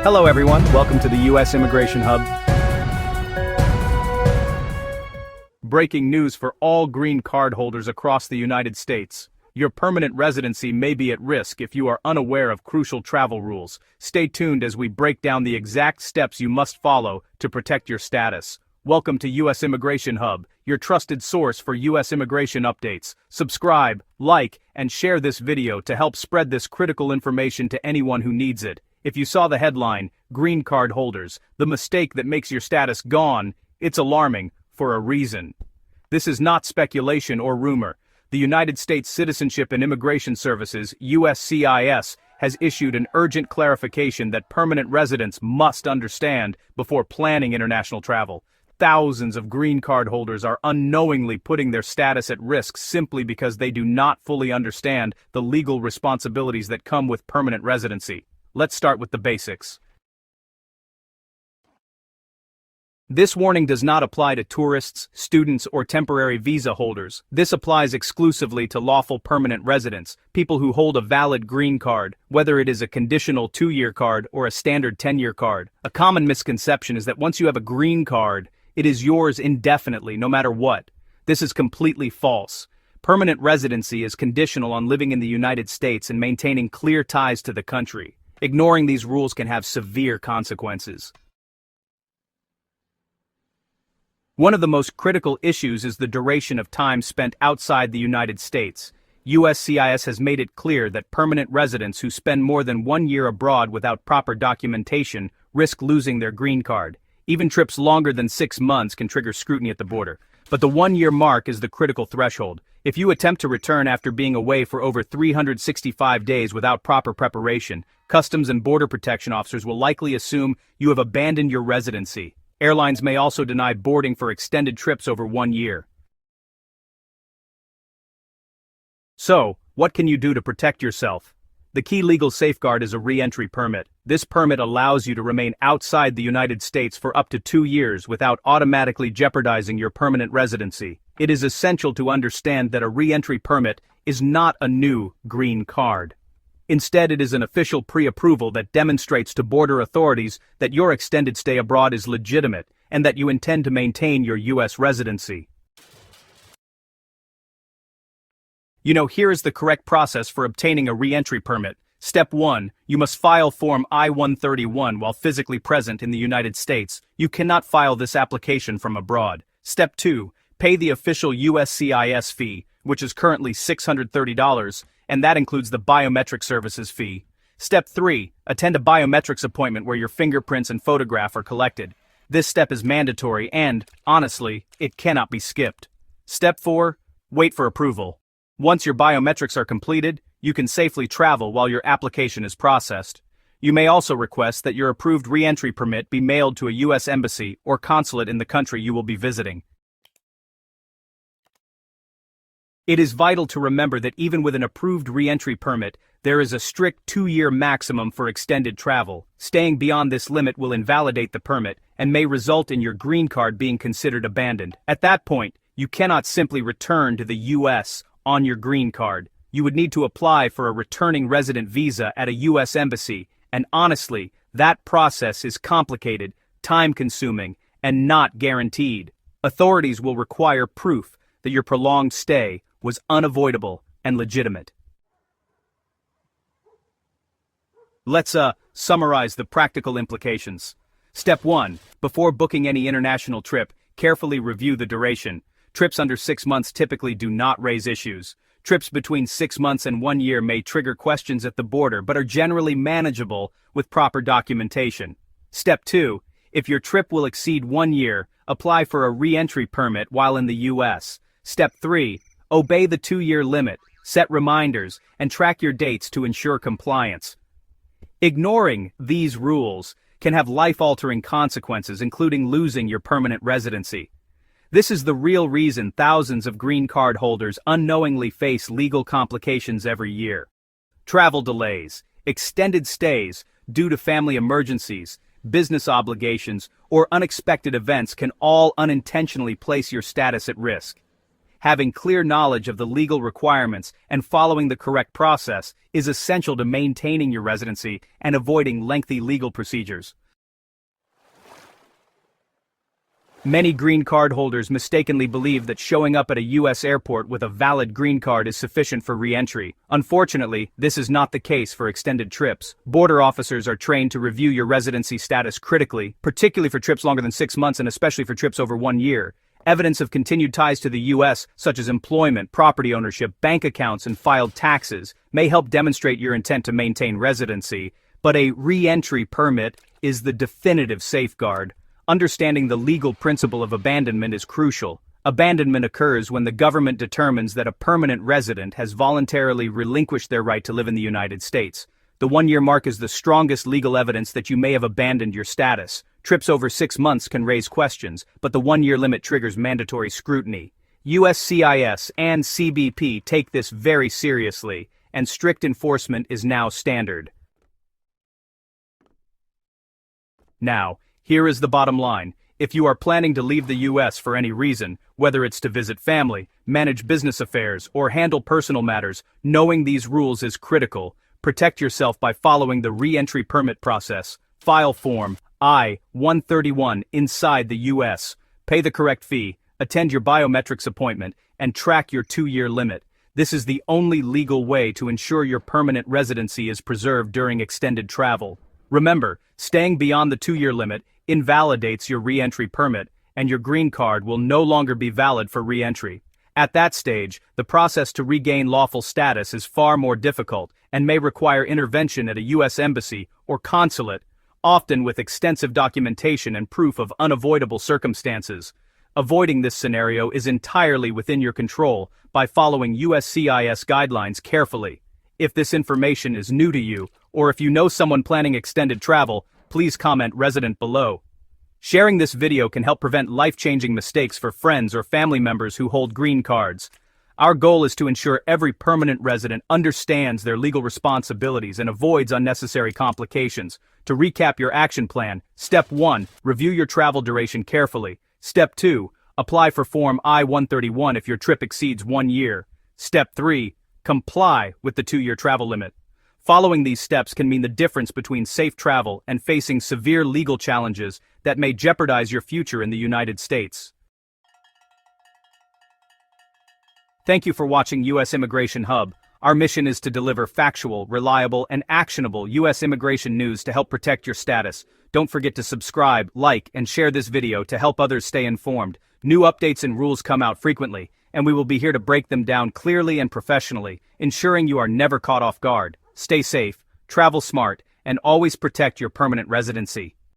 Hello everyone, welcome to the U.S. Immigration Hub. Breaking news for all green card holders across the United States. Your permanent residency may be at risk if you are unaware of crucial travel rules. Stay tuned as we break down the exact steps you must follow to protect your status. Welcome to U.S. Immigration Hub, your trusted source for U.S. immigration updates. Subscribe, like, and share this video to help spread this critical information to anyone who needs it. If you saw the headline, Green Card Holders, the mistake that makes your status gone, it's alarming, for a reason. This is not speculation or rumor. The United States Citizenship and Immigration Services, USCIS, has issued an urgent clarification that permanent residents must understand before planning international travel. Thousands of green card holders are unknowingly putting their status at risk simply because they do not fully understand the legal responsibilities that come with permanent residency. Let's start with the basics. This warning does not apply to tourists, students, or temporary visa holders. This applies exclusively to lawful permanent residents, people who hold a valid green card, whether it is a conditional 2-year card or a standard 10-year card. A common misconception is that once you have a green card, it is yours indefinitely, no matter what. This is completely false. Permanent residency is conditional on living in the United States and maintaining clear ties to the country. Ignoring these rules can have severe consequences. One of the most critical issues is the duration of time spent outside the United States. USCIS has made it clear that permanent residents who spend more than 1 year abroad without proper documentation risk losing their green card. Even trips longer than 6 months can trigger scrutiny at the border. But the 1-year mark is the critical threshold. If you attempt to return after being away for over 365 days without proper preparation, Customs and Border Protection officers will likely assume you have abandoned your residency. Airlines may also deny boarding for extended trips over 1 year. So, what can you do to protect yourself? The key legal safeguard is a re-entry permit. This permit allows you to remain outside the United States for up to 2 years without automatically jeopardizing your permanent residency. It is essential to understand that a re-entry permit is not a new green card. Instead, it is an official pre-approval that demonstrates to border authorities that your extended stay abroad is legitimate and that you intend to maintain your U.S. residency. Here is the correct process for obtaining a re-entry permit. Step 1. You must file Form I-131 while physically present in the United States. You cannot file this application from abroad. Step 2. Pay the official USCIS fee, which is currently $630, and that includes the biometric services fee. Step 3. Attend a biometrics appointment where your fingerprints and photograph are collected. This step is mandatory and, honestly, it cannot be skipped. Step 4. Wait for approval. Once your biometrics are completed, you can safely travel while your application is processed. You may also request that your approved re-entry permit be mailed to a U.S. embassy or consulate in the country you will be visiting. It is vital to remember that even with an approved re-entry permit, there is a strict 2-year maximum for extended travel. Staying beyond this limit will invalidate the permit and may result in your green card being considered abandoned. At that point, you cannot simply return to the U.S. on your green card. You would need to apply for a returning resident visa at a U.S. embassy, and honestly, that process is complicated, time-consuming, and not guaranteed. Authorities will require proof that your prolonged stay was unavoidable and legitimate. Let's summarize the practical implications. Step 1. Before booking any international trip, carefully review the duration. Trips under 6 months typically do not raise issues. Trips between 6 months and 1 year may trigger questions at the border but are generally manageable with proper documentation. Step 2. If your trip will exceed 1 year, apply for a re-entry permit while in the U.S. Step 3. Obey the 2-year limit, set reminders, and track your dates to ensure compliance. Ignoring these rules can have life-altering consequences, including losing your permanent residency. This is the real reason thousands of green card holders unknowingly face legal complications every year. Travel delays, extended stays due to family emergencies, business obligations, or unexpected events can all unintentionally place your status at risk. Having clear knowledge of the legal requirements and following the correct process is essential to maintaining your residency and avoiding lengthy legal procedures. Many green card holders mistakenly believe that showing up at a U.S. airport with a valid green card is sufficient for re-entry. Unfortunately, this is not the case for extended trips. Border officers are trained to review your residency status critically, particularly for trips longer than 6 months and especially for trips over 1 year. Evidence of continued ties to the U.S., such as employment, property ownership, bank accounts, and filed taxes, may help demonstrate your intent to maintain residency, but a re-entry permit is the definitive safeguard. Understanding the legal principle of abandonment is crucial. Abandonment occurs when the government determines that a permanent resident has voluntarily relinquished their right to live in the United States. The 1-year mark is the strongest legal evidence that you may have abandoned your status. Trips over 6 months can raise questions, but the 1-year limit triggers mandatory scrutiny. USCIS and CBP take this very seriously, and strict enforcement is now standard. Now, here is the bottom line. If you are planning to leave the U.S. for any reason, whether it's to visit family, manage business affairs, or handle personal matters, knowing these rules is critical. Protect yourself by following the re-entry permit process. File Form I-131 inside the U.S. Pay the correct fee, attend your biometrics appointment, and track your 2-year limit. This is the only legal way to ensure your permanent residency is preserved during extended travel. Remember, staying beyond the 2-year limit invalidates your re-entry permit, and your green card will no longer be valid for re-entry. At that stage, the process to regain lawful status is far more difficult and may require intervention at a U.S. embassy or consulate, often with extensive documentation and proof of unavoidable circumstances. Avoiding this scenario is entirely within your control by following USCIS guidelines carefully. If this information is new to you, or if you know someone planning extended travel, please comment resident below. Sharing this video can help prevent life-changing mistakes for friends or family members who hold green cards. Our goal is to ensure every permanent resident understands their legal responsibilities and avoids unnecessary complications. To recap your action plan, Step 1, review your travel duration carefully. Step 2, apply for Form I-131 if your trip exceeds 1 year. Step 3, comply with the 2-year travel limit. Following these steps can mean the difference between safe travel and facing severe legal challenges that may jeopardize your future in the United States. Thank you for watching U.S. Immigration Hub. Our mission is to deliver factual, reliable, and actionable U.S. immigration news to help protect your status. Don't forget to subscribe, like, and share this video to help others stay informed. New updates and rules come out frequently, and we will be here to break them down clearly and professionally, ensuring you are never caught off guard. Stay safe, travel smart, and always protect your permanent residency.